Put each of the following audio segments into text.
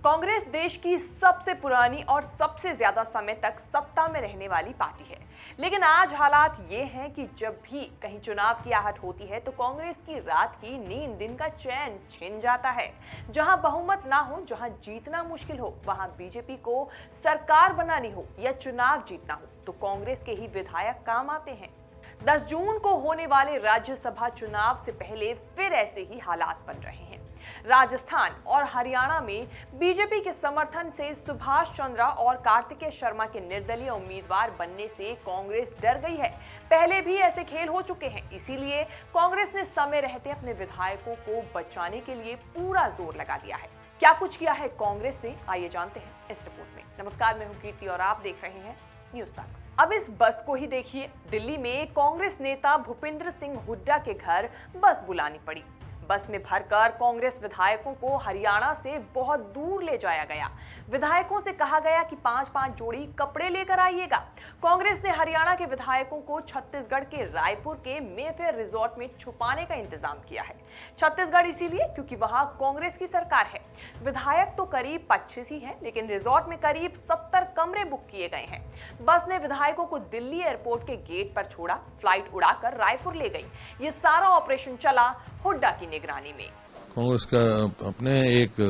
कांग्रेस देश की सबसे पुरानी और सबसे ज्यादा समय तक सत्ता में रहने वाली पार्टी है। लेकिन आज हालात ये हैं कि जब भी कहीं चुनाव की आहट होती है तो कांग्रेस की रात की नींद, दिन का चैन छिन जाता है। जहां बहुमत ना हो, जहां जीतना मुश्किल हो, वहां बीजेपी को सरकार बनानी हो या चुनाव जीतना हो तो कांग्रेस के ही विधायक काम आते हैं। 10 जून को होने वाले राज्यसभा चुनाव से पहले फिर ऐसे ही हालात बन रहे हैं। राजस्थान और हरियाणा में बीजेपी के समर्थन से सुभाष चंद्रा और कार्तिकेय शर्मा के निर्दलीय उम्मीदवार बनने से कांग्रेस डर गई है। पहले भी ऐसे खेल हो चुके हैं, इसीलिए कांग्रेस ने समय रहते अपने विधायकों को बचाने के लिए पूरा जोर लगा दिया है। क्या कुछ किया है कांग्रेस ने, आइए जानते हैं इस रिपोर्ट में। नमस्कार, मैं हूं कीर्ति और आप देख रहे हैं न्यूज़ तक। अब इस बस को ही देखिए। दिल्ली में कांग्रेस नेता भूपेंद्र सिंह हुड्डा के घर बस बुलानी पड़ी। बस में भरकर कांग्रेस विधायकों को हरियाणा से बहुत दूर ले जाया गया। विधायकों से कहा गया कि 5-5 जोड़ी कपड़े लेकर आइएगा। कांग्रेस ने हरियाणा के विधायकों को छत्तीसगढ़ के रायपुर के मेफेयर रिजॉर्ट में छुपाने का इंतजाम किया है। छत्तीसगढ़ इसीलिए क्योंकि वहां कांग्रेस की सरकार है। विधायक तो करीब 25 ही हैं, लेकिन रिजॉर्ट में करीब 70 कमरे बुक किए गए हैं। बस ने विधायकों को दिल्ली एयरपोर्ट के गेट पर छोड़ा, फ्लाइट उड़ाकर रायपुर ले गई। ये सारा ऑपरेशन चला हुड्डा की निगरानी में। कांग्रेस का अपने एक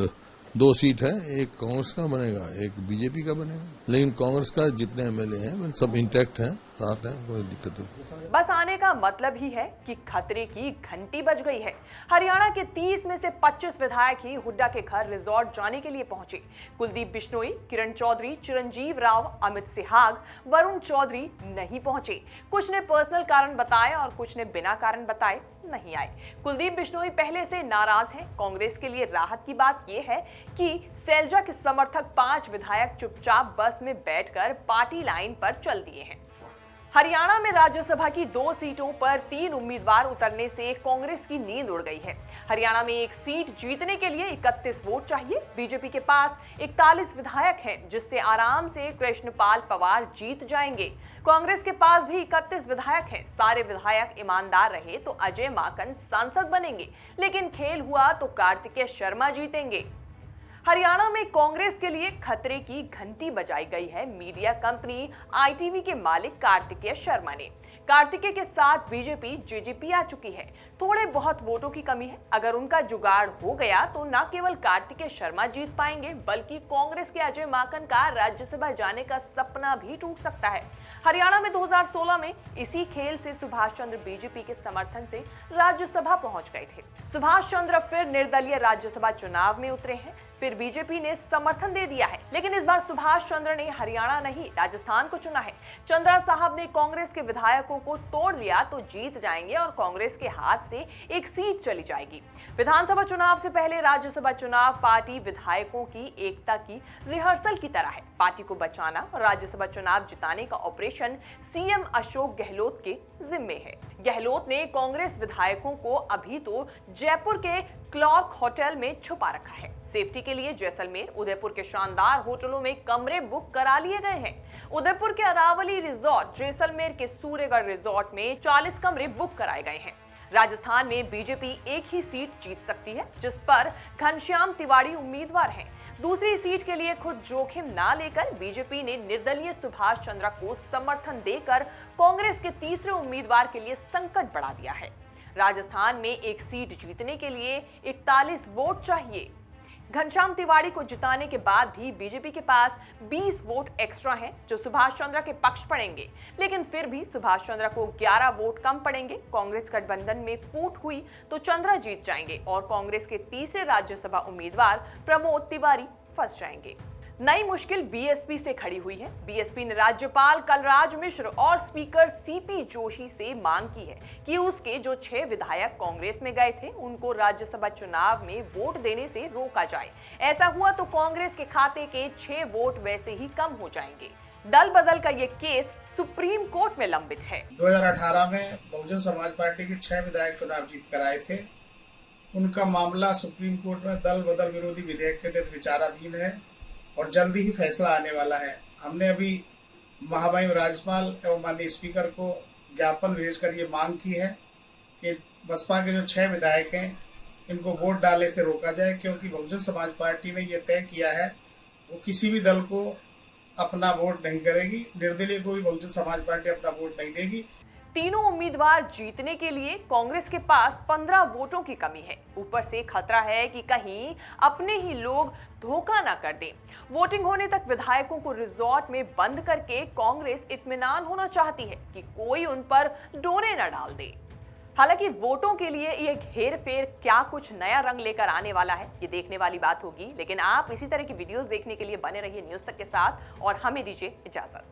2 सीट है, एक कांग्रेस का बनेगा, एक बीजेपी का बनेगा। लेकिन कांग्रेस का जितने एमएलए हैं सब इंटैक्ट हैं, साथ हैं, कोई दिक्कत नहीं। बस आने का मतलब ही है कि खतरे की घंटी बज गई है। हरियाणा के 30 में से 25 विधायक ही हुड्डा के घर रिजॉर्ट जाने के लिए पहुंचे। कुलदीप बिश्नोई, किरण चौधरी, चिरंजीव राव, अमित सिहाग, वरुण चौधरी नहीं पहुंचे। कुछ ने पर्सनल कारण बताए और कुछ ने बिना कारण बताए नहीं आए। कुलदीप बिश्नोई पहले से नाराज हैं। कांग्रेस के लिए राहत की बात यह है कि सैलजा के समर्थक 5 विधायक चुपचाप बस में बैठकर पार्टी लाइन पर चल दिए हैं। हरियाणा में राज्यसभा की 2 सीटों पर 3 उम्मीदवार उतरने से कांग्रेस की नींद उड़ गई है। हरियाणा में एक सीट जीतने के लिए 31 वोट चाहिए। बीजेपी के पास 41 विधायक हैं, जिससे आराम से कृष्णपाल पवार जीत जाएंगे। कांग्रेस के पास भी 31 विधायक हैं। सारे विधायक ईमानदार रहे तो अजय माकन सांसद बनेंगे, लेकिन खेल हुआ तो कार्तिकेय शर्मा जीतेंगे। हरियाणा में कांग्रेस के लिए खतरे की घंटी बजाई गई है। मीडिया कंपनी आईटीवी के मालिक कार्तिकेय शर्मा ने। कार्तिकेय के साथ बीजेपी जेजेपी आ चुकी है। थोड़े बहुत वोटों की कमी है। अगर उनका जुगाड़ हो गया तो न केवल कार्तिकेय शर्मा जीत पाएंगे, बल्कि कांग्रेस के अजय माकन का राज्यसभा जाने का सपना भी टूट सकता है। हरियाणा में 2016 में इसी खेल से सुभाष चंद्र बीजेपी के समर्थन से राज्यसभा पहुंच गए थे। सुभाष चंद्र फिर निर्दलीय राज्यसभा चुनाव में उतरे हैं। फिर बीजेपी ने समर्थन दे दिया है, लेकिन इस बार सुभाष चंद्र ने हरियाणा नहीं, राजस्थान को चुना है। चंद्रा साहब ने कांग्रेस के विधायकों को तोड़ लिया तो जीत जाएंगे और कांग्रेस के हाथ से एक सीट चली जाएगी। विधानसभा चुनाव से पहले राज्यसभा चुनाव पार्टी विधायकों की एकता की रिहर्सल की तरह है। पार्टी को बचाना और राज्यसभा चुनाव जिताने का ऑपरेशन सीएम अशोक गहलोत के जिम्मे है। गहलोत ने कांग्रेस विधायकों को अभी तो जयपुर के क्लॉर्क होटल में छुपा रखा है। सेफ्टी के लिए जैसलमेर, उदयपुर के शानदार होटलों में कमरे बुक करा लिए गए हैं। उदयपुर के अरावली रिजॉर्ट, जैसलमेर के सूर्यगढ़ रिजॉर्ट में 40 कमरे बुक कराए गए हैं। राजस्थान में बीजेपी एक ही सीट जीत सकती है, जिस पर घनश्याम तिवाड़ी उम्मीदवार हैं। दूसरी सीट के लिए खुद जोखिम ना लेकर बीजेपी ने निर्दलीय सुभाष चंद्रा को समर्थन देकर कांग्रेस के तीसरे उम्मीदवार के लिए संकट बढ़ा दिया है। राजस्थान में एक सीट जीतने के लिए 41 वोट चाहिए। घनश्याम तिवाड़ी को जिताने के बाद भी बीजेपी के पास 20 वोट एक्स्ट्रा हैं, जो सुभाष चंद्रा के पक्ष पड़ेंगे। लेकिन फिर भी सुभाष चंद्रा को 11 वोट कम पड़ेंगे। कांग्रेस गठबंधन में फूट हुई तो चंद्रा जीत जाएंगे और कांग्रेस के तीसरे राज्यसभा उम्मीदवार प्रमोद तिवारी फंस जाएंगे। नई मुश्किल बीएसपी से खड़ी हुई है। बीएसपी ने राज्यपाल कलराज मिश्र और स्पीकर सीपी जोशी से मांग की है कि उसके जो 6 विधायक कांग्रेस में गए थे उनको राज्यसभा चुनाव में वोट देने से रोका जाए। ऐसा हुआ तो कांग्रेस के खाते के 6 वोट वैसे ही कम हो जाएंगे। दल बदल का ये केस सुप्रीम कोर्ट में लंबित है। 2018 में बहुजन समाज पार्टी के 6 विधायक चुनाव जीत कर आए थे। उनका मामला सुप्रीम कोर्ट में दल बदल विरोधी विधेयक के तहत विचाराधीन है और जल्दी ही फैसला आने वाला है। हमने अभी महामहिम राज्यपाल एवं माननीय स्पीकर को ज्ञापन भेजकर ये मांग की है कि बसपा के जो 6 विधायक हैं इनको वोट डालने से रोका जाए, क्योंकि बहुजन समाज पार्टी ने यह तय किया है वो किसी भी दल को अपना वोट नहीं करेगी, निर्दलीय को भी बहुजन समाज पार्टी अपना वोट नहीं देगी। तीनों उम्मीदवार जीतने के लिए कांग्रेस के पास 15 वोटों की कमी है। ऊपर से खतरा है कि कहीं अपने ही लोग धोखा ना कर दें। वोटिंग होने तक विधायकों को रिजॉर्ट में बंद करके कांग्रेस इत्मीनान होना चाहती है कि कोई उन पर डोरे न डाल दे। हालांकि वोटों के लिए ये हेर-फेर क्या कुछ नया रंग लेकर आने वाला है, ये देखने वाली बात होगी। लेकिन आप इसी तरह की वीडियोस देखने के लिए बने रहिए न्यूज़ तक के साथ और हमें दीजिए इजाजत।